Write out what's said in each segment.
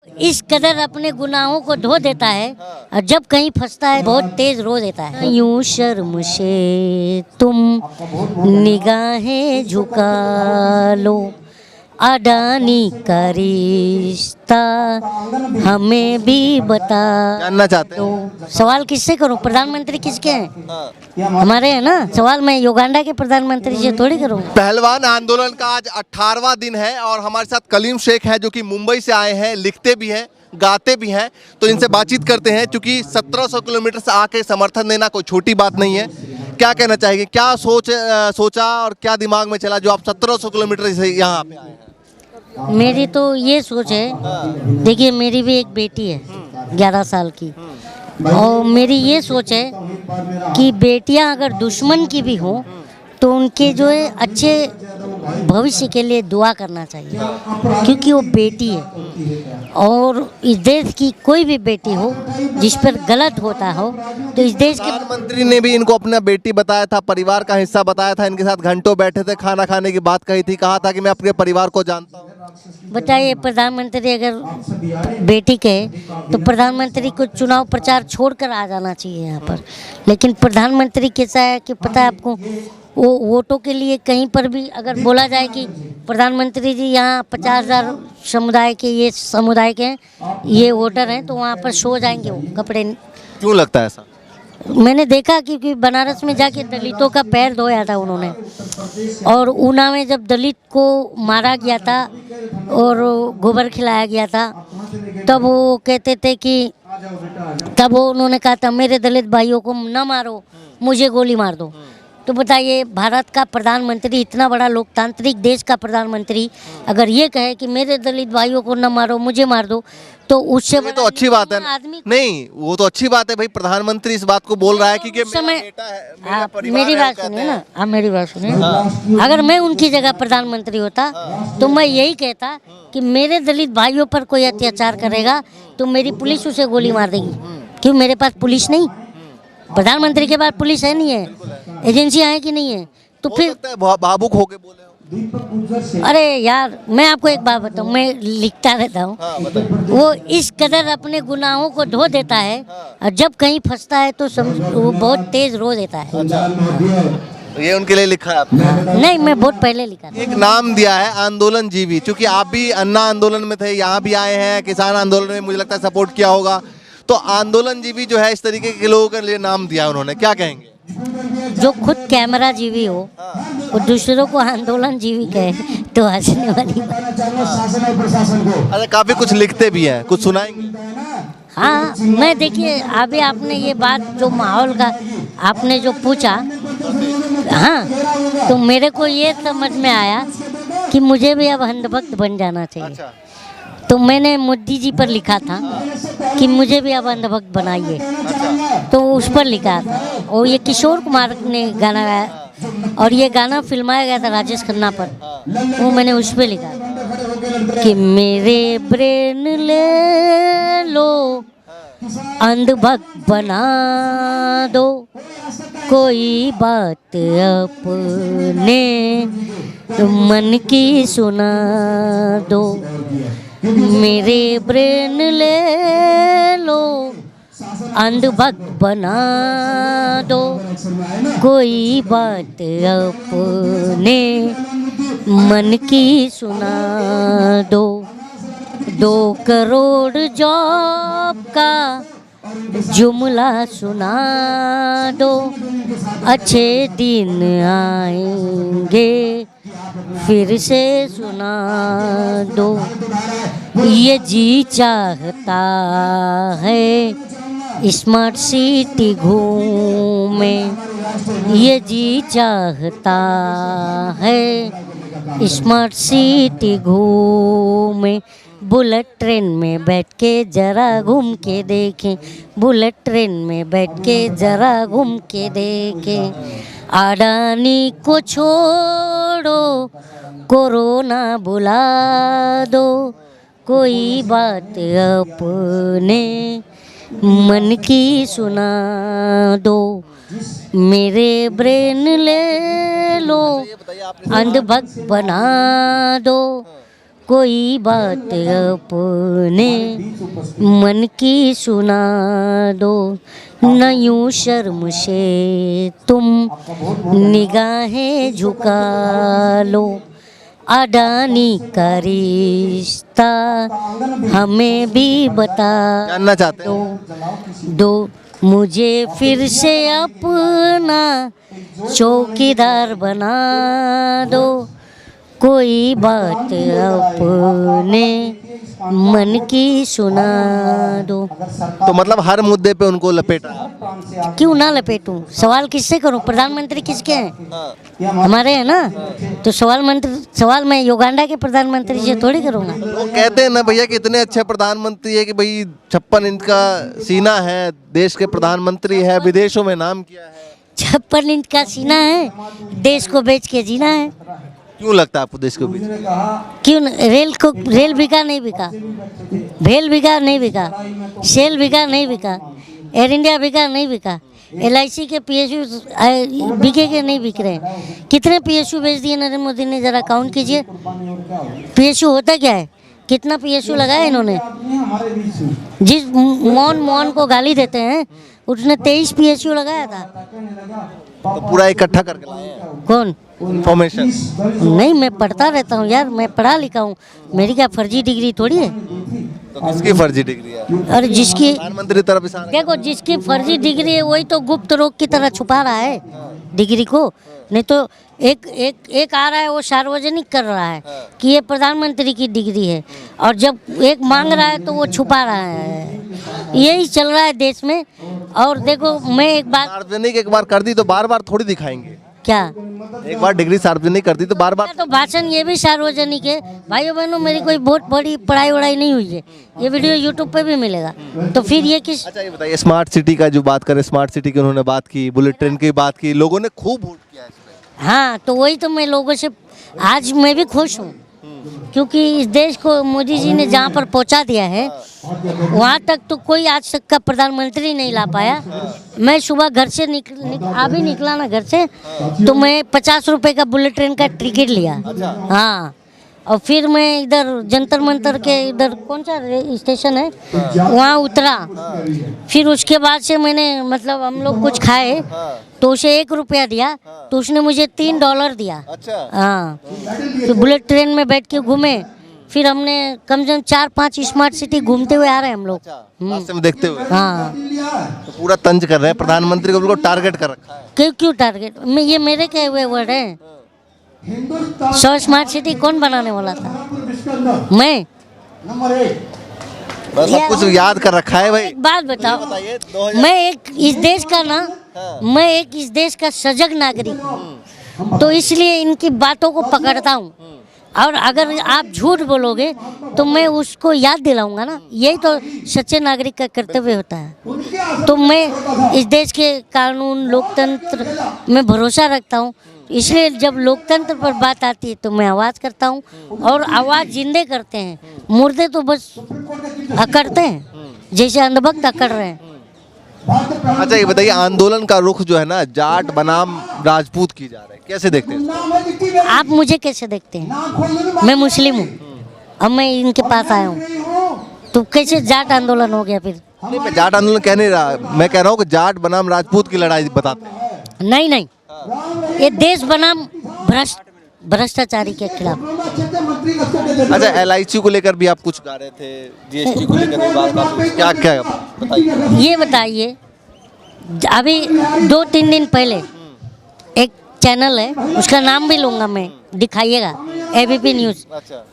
इस कदर अपने गुनाहों को धो देता है और जब कहीं फंसता है बहुत तेज रो देता है। यूं शर्म से तुम निगाहें झुका लो, अडानी का रिश्ता हमें भी बता। जानना चाहते हैं? तो सवाल किससे करूं? प्रधानमंत्री किसके हैं? हमारे हैं ना। सवाल मैं युगांडा के प्रधानमंत्री से थोड़ी करूं। पहलवान आंदोलन का आज 18वां दिन है और हमारे साथ कलीम शेख है जो कि मुंबई से आए हैं, लिखते भी हैं, गाते भी हैं। तो इनसे बातचीत करते हैं क्योंकि 1700 किलोमीटर से आके समर्थन देना कोई छोटी बात नहीं है। क्या कहना चाहेंगे, क्या सोचा और क्या दिमाग में चला जो आप 1700 किलोमीटर से यहाँ पे आए हैं? मेरी तो ये सोच है, देखिए मेरी भी एक बेटी है 11 साल की, और मेरी ये सोच है कि बेटियां अगर दुश्मन की भी हों तो उनके जो है अच्छे भविष्य के लिए दुआ करना चाहिए, क्योंकि वो बेटी है। और इस देश की कोई भी बेटी हो जिस पर गलत होता हो तो इस देश के प्रधानमंत्री ने भी इनको अपना बेटी बताया था, परिवार का हिस्सा बताया था, इनके साथ घंटों बैठे थे, खाना खाने की बात कही थी, कहा था कि मैं अपने परिवार को जानता हूँ। बताइए, प्रधानमंत्री अगर बेटी कहे तो प्रधानमंत्री को चुनाव प्रचार छोड़कर आ जाना चाहिए यहाँ पर। लेकिन प्रधानमंत्री कैसा है कि पता है आपको, वो वोटों के लिए कहीं पर भी अगर बोला जाए कि प्रधानमंत्री जी यहाँ 50,000 समुदाय के ये समुदाय के ये वोटर हैं, तो वहाँ पर सो जाएंगे वो कपड़े। क्यों लगता है ऐसा? मैंने देखा क्योंकि बनारस में जाके दलितों का पैर धोया था उन्होंने, और ऊना में जब दलित को मारा गया था और गोबर खिलाया गया था तब वो कहते थे कि तब वो उन्होंने कहा था मेरे दलित भाइयों को न मारो, मुझे गोली मार दो। तो बताइए, भारत का प्रधानमंत्री, इतना बड़ा लोकतांत्रिक देश का प्रधानमंत्री अगर ये कहे कि मेरे दलित भाइयों को न मारो, मुझे मार दो, तो उससे ये तो अच्छी बात है आदमी नहीं, वो तो अच्छी बात है भाई, प्रधानमंत्री इस बात को बोल रहा है कि समय बेटा है, मेरा आप परिवार मेरी है, बात वो सुनिए कहते ना, आप मेरी बात सुनिए। अगर मैं उनकी जगह प्रधानमंत्री होता तो मैं यही कहता कि मेरे दलित भाइयों पर कोई अत्याचार करेगा तो मेरी पुलिस उसे गोली मार देगी। क्यों? मेरे पास पुलिस नहीं, प्रधानमंत्री के पास पुलिस है नहीं है, एजेंसियां हैं कि नहीं है, तो हो फिर सकता है भावुक होके बोले हो। अरे यार, मैं आपको एक बात बताऊं, मैं लिखता रहता हूँ। हाँ, बताइए। वो इस कदर अपने गुनाहों को धो देता है और जब कहीं फंसता है तो वो बहुत तेज रो देता है। तो ये उनके लिए लिखा है आपने? नहीं, मैं बहुत पहले लिखा था। एक नाम दिया है आंदोलन जीवी, क्योंकि आप भी अन्ना आंदोलन में थे, यहाँ भी आए हैं, किसान आंदोलन में मुझे लगता है सपोर्ट किया होगा, तो आंदोलन जीवी जो है इस तरीके के लोगों के लिए नाम दिया उन्होंने, क्या कहेंगे? जो खुद कैमरा जीवी हो वो दूसरों को आंदोलन जीवी कहे तो हंसने वाली बात। अरे काफी कुछ लिखते भी हैं, कुछ सुनाएंगे? हाँ, मैं देखिए अभी आपने ये बात जो माहौल का आपने जो पूछा, हाँ, तो मेरे को ये समझ में आया कि मुझे भी अब अंधभक्त बन जाना चाहिए। अच्छा। तो मैंने मोदी जी पर लिखा था कि मुझे भी अब अंधभक्त बनाइए, तो उस पर लिखा था। और ये किशोर कुमार ने गाना गाया और ये गाना फिल्माया गया था राजेश खन्ना पर, वो मैंने उस पर लिखा कि मेरे ब्रेन ले लो, अंधभक्त बना दो, कोई बात अपने मन की सुना दो, मेरे ब्रेन ले लो, अंधभक्त बना दो, कोई बात अपने मन की सुना दो, 2 करोड़ जॉब का जुमला सुना दो, अच्छे दिन आएंगे फिर से सुना दो, ये जी चाहता है स्मार्ट सिटी घूमे, ये जी चाहता है स्मार्ट सिटी घूमे, बुलेट ट्रेन में बैठ के जरा घूम के देखें, बुलेट ट्रेन में बैठ के जरा घूम के देखें, अडानी को छोड़ो, कोरोना बुला दो, कोई बात अपने मन की सुना दो, मेरे ब्रेन ले लो, अंधभक्त बना दो, कोई बात अपने मन की सुना दो, न यूं शर्म से तुम निगाहें झुका लो, अडानी का रिश्ता हमें भी बता जानना चाहते हैं दो, मुझे फिर से अपना चौकीदार बना दो, कोई बात अपने मन की सुना दो। तो मतलब हर मुद्दे पे उनको लपेटा है। क्यों ना लपेटूं? सवाल किससे करूं? प्रधानमंत्री किसके हैं? हमारे हैं ना। तो सवाल मैं युगांडा के प्रधानमंत्री से थोड़ी करूंगा। वो कहते हैं ना भैया कि इतने अच्छे प्रधानमंत्री है कि भाई 56 इंच का सीना है, देश के प्रधानमंत्री है, विदेशों में नाम किया है। 56 इंच का सीना है, देश को बेच के जीना है। क्यों लगता है आपको देश के बीच? क्यों रेल बिका नहीं बिका, भेल बिका नहीं बिका, सेल बिका नहीं बिका, एयर इंडिया बिका नहीं बिका, LIC के PSU बिके के नहीं बिक रहे? कितने PSU बेच दिए नरेंद्र मोदी ने? जरा काउंट कीजिए। PSU होता क्या है? कितना PSU लगाया इन्होंने? जिस मोहन को गाली देते हैं उसने 23 PSU लगाया था। तो पूरा इकट्ठा करके लाए हैं कौन? इन्फॉर्मेशन। नहीं, मैं पढ़ता रहता हूँ यार, मैं पढ़ा लिखा हूँ। मेरी क्या फर्जी डिग्री थोड़ी है। तो किसकी फर्जी डिग्री है? और जिसकी प्रधानमंत्री तरफ इशारा। देखो, जिसकी फर्जी डिग्री है वही तो गुप्त रोग की तरह छुपा रहा है डिग्री को। नहीं तो एक आ रहा है वो सार्वजनिक कर रहा है कि ये प्रधानमंत्री की डिग्री है, और जब एक मांग रहा है तो वो छुपा रहा है। यही चल रहा है देश में। और देखो, मैं एक बात, सार्वजनिक एक बार कर दी तो बार बार थोड़ी दिखाएंगे। क्या एक बार डिग्री सार्वजनिक कर दी तो बार बार। तो भाषण ये भी सार्वजनिक है। भाइयों बहनों, मेरी कोई बहुत बड़ी पढ़ाई वढ़ाई नहीं हुई है। ये वीडियो YouTube पे भी मिलेगा। तो फिर ये किस? अच्छा, ये बताइए, स्मार्ट सिटी का जो बात करें, स्मार्ट सिटी की उन्होंने बात की, बुलेट ट्रेन की बात की, लोगों ने खूब वोट किया है इसमें। हाँ, तो वही तो मैं लोगों से, आज मैं भी खुश हूँ क्योंकि इस देश को मोदी जी ने जहाँ पर पहुँचा दिया है वहाँ तक तो कोई आज तक का प्रधानमंत्री नहीं ला पाया। मैं सुबह घर से अभी निकला ना घर से, तो मैं 50 रुपए का बुलेट ट्रेन का टिकट लिया। हाँ, और फिर मैं इधर जंतर मंतर के इधर कौन सा स्टेशन है वहाँ उतरा। फिर उसके बाद से मैंने मतलब हम लोग कुछ खाए तो उसे 1 रुपया दिया, तो उसने मुझे $3 दिया। हाँ, तो बुलेट ट्रेन में बैठ के घूमे। फिर हमने कम से कम 4-5 स्मार्ट सिटी घूमते हुए आ रहे हैं हम लोग। रास्ते में देखते हुए। हाँ, तो पूरा तंज कर रहे हैं प्रधानमंत्री को, बिल्कुल टारगेट कर रखा है। क्यों टारगेट? ये मेरे कहे हुए वर्ड है। 100 स्मार्ट सिटी कौन बनाने वाला था? मैं। बस सब कुछ याद कर रखा है भाई। एक बात बताओ, मैं इस देश का सजग नागरिक हूँ, तो इसलिए इनकी बातों को पकड़ता हूँ। और अगर आप झूठ बोलोगे तो मैं उसको याद दिलाऊंगा ना। यही तो सच्चे नागरिक का कर्तव्य होता है। तो मैं इस देश के कानून, लोकतंत्र में भरोसा रखता हूँ। इसलिए जब लोकतंत्र पर बात आती है तो मैं आवाज़ करता हूँ, और आवाज़ जिंदे करते हैं। मुर्दे तो बस अकड़ते हैं, जैसे अंधभक्त अकड़ रहे हैं। अच्छा, ये बताइए, आंदोलन का रुख जो है ना जाट बनाम राजपूत की जा रहा है, कैसे देखते हैं? आप मुझे कैसे देखते हैं? मैं मुस्लिम हूँ, अब मैं इनके पास आया हूँ, तो कैसे जाट आंदोलन हो गया फिर? नहीं, मैं जाट आंदोलन कह नहीं रहा, मैं कह रहा हूँ कि जाट बनाम राजपूत की लड़ाई बताते हैं। नहीं, ये देश बनाम भ्रष्टाचारी के खिलाफ। अच्छा, LIC को लेकर भी आप कुछ गा रहे थे, GST को लेकर भी बात कर रहे थे, क्या क्या बताइए? ये बताइए, अभी 2-3 दिन पहले एक चैनल है, उसका नाम भी लूँगा मैं, दिखाइएगा, ABP न्यूज़। अच्छा,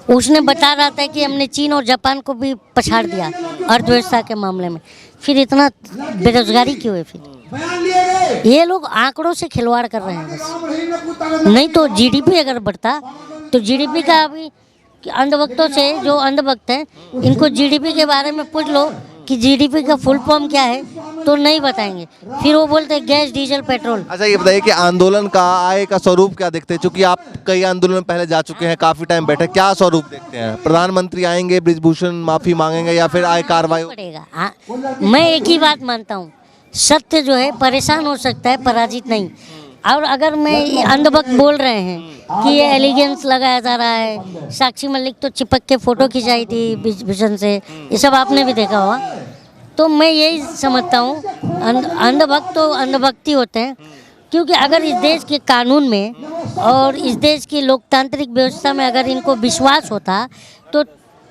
उसने बता रहा था कि हमने चीन और जापान को भी पछाड़ दिया अर्थव्यवस्था के मामले में। फिर इतना बेरोजगारी क्यों है? फिर ये लोग आंकड़ों से खिलवाड़ कर रहे हैं बस। नहीं तो GDP अगर बढ़ता तो GDP का, अभी अंधभक्तों से, जो अंधभक्त हैं, इनको GDP के बारे में पूछ लो कि GDP का फुल फॉर्म क्या है, तो नहीं बताएंगे। फिर वो बोलते हैं गैस, डीजल, पेट्रोल। अच्छा, ये बताइए कि आंदोलन का आय का स्वरूप क्या देखते हैं? क्योंकि आप कई आंदोलन में पहले जा चुके हैं, काफी टाइम बैठे, क्या स्वरूप देखते हैं? प्रधानमंत्री आएंगे, ब्रिजभूषण माफी मांगेंगे, या फिर आय कार्रवाई पड़ेगा? हाँ, मैं एक ही बात मानता हूँ, सत्य जो है परेशान हो सकता है, पराजित नहीं। और अगर मैं अंधभक्त बोल रहे हैं कि ये एलिगेंस लगाया जा रहा है। साक्षी मलिक तो चिपक के फोटो खिंचाई थी विजन से, ये सब आपने भी देखा होगा। तो मैं यही समझता हूँ अंधभक्त तो अंधभक्ति होते हैं, क्योंकि अगर इस देश के कानून में और इस देश की लोकतांत्रिक व्यवस्था में अगर इनको विश्वास होता तो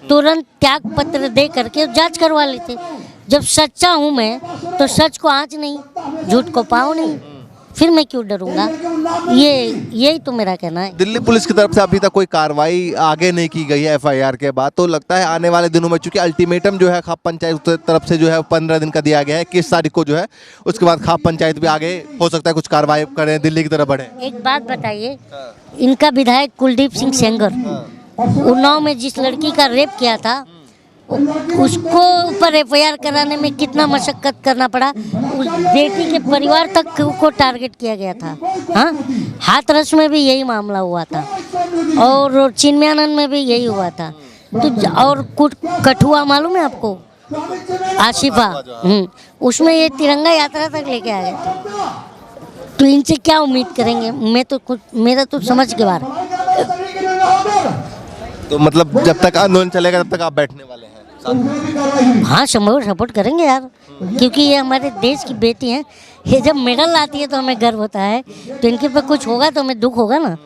तुरंत त्याग पत्र दे करके जांच करवा लेते। जब सच्चा हूँ मैं तो सच को आँच नहीं, झूठ को पाँव नहीं, फिर मैं क्यों डरूंगा। यही तो मेरा कहना है। दिल्ली पुलिस की तरफ से अभी तक कोई कार्रवाई आगे नहीं की गई है एफआईआर के बाद, तो लगता है आने वाले दिनों में, चूंकि अल्टीमेटम जो है खाप पंचायत तरफ से जो है 15 दिन का दिया गया है, 21 तारीख को जो है उसके बाद खाप पंचायत भी आगे हो सकता है कुछ कार्रवाई करें, दिल्ली की तरफ बढ़े। एक बात बताइए, इनका विधायक कुलदीप सिंह सेंगर उन्नाव में जिस लड़की का रेप किया था, उसको ऊपर एफआईआर कराने में कितना मशक्कत करना पड़ा। उस बेटी के परिवार तक को टारगेट किया गया था। हाँ, हाथरस में भी यही मामला हुआ था और चिन्मयानंद में भी यही हुआ था। तो और कठुआ मालूम है आपको, आशिफा, उसमें ये तिरंगा यात्रा तक लेके आ गए थे। तो इनसे क्या उम्मीद करेंगे। मेरा तो समझ के बाहर। तो मतलब जब तक आंदोलन चलेगा तब तक आप बैठने वाले हैं? हाँ, सपोर्ट करेंगे यार, क्योंकि ये हमारे देश की बेटी हैं। ये जब मेडल लाती है तो हमें गर्व होता है, तो इनके पे कुछ होगा तो हमें दुख होगा ना।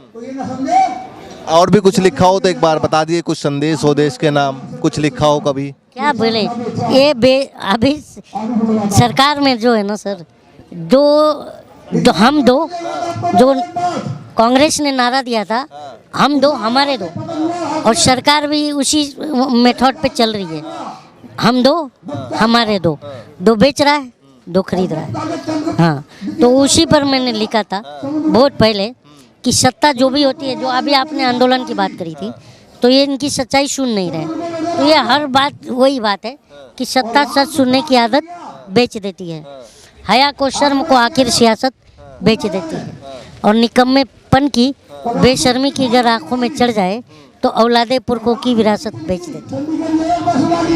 और भी कुछ लिखा हो तो एक बार बता दिए, कुछ संदेश हो देश के नाम, कुछ लिखा हो कभी? क्या बोले, ये अभी सरकार में जो है ना सर, हम दो, जो कांग्रेस ने नारा दिया था, हम दो हमारे दो, और सरकार भी उसी मेथड पे चल रही है। हम दो हमारे दो, दो बेच रहा है, दो खरीद रहा है। हाँ, तो उसी पर मैंने लिखा था बहुत पहले कि सत्ता जो भी होती है, जो अभी आपने आंदोलन की बात करी थी, तो ये इनकी सच्चाई सुन नहीं रहे। तो ये हर बात वही बात है कि सत्ता सच सुनने की आदत बेच देती है। हया को, शर्म को आखिर सियासत बेच देती है, और निकम्मेपन की, बेशर्मी की अगर आंखों में चढ़ जाए तो औलादे पुरखों की विरासत बेच देती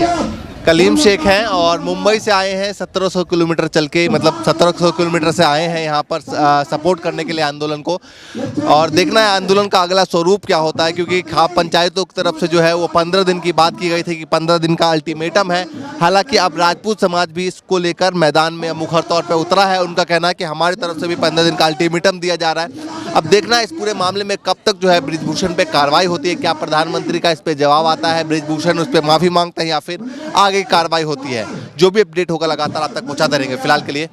है। कलीम शेख हैं और मुंबई से आए हैं 1700 किलोमीटर चल के, मतलब 1700 किलोमीटर से आए हैं यहाँ पर सपोर्ट करने के लिए आंदोलन को। और देखना है आंदोलन का अगला स्वरूप क्या होता है, क्योंकि खाप पंचायतों की तरफ से जो है वो 15 दिन की बात की गई थी कि 15 दिन का अल्टीमेटम है। हालांकि अब राजपूत समाज भी इसको लेकर मैदान में मुखर तौर पर उतरा है। उनका कहना है कि हमारी तरफ से भी 15 दिन का अल्टीमेटम दिया जा रहा है। अब देखना है इस पूरे मामले में कब तक जो है बृजभूषण पे कार्रवाई होती है, क्या प्रधानमंत्री का इस पे जवाब आता है, बृजभूषण उस पर माफ़ी मांगता है, या फिर आगे कार्रवाई होती है। जो भी अपडेट होगा लगातार आप तक पहुंचाते रहेंगे। फिलहाल के लिए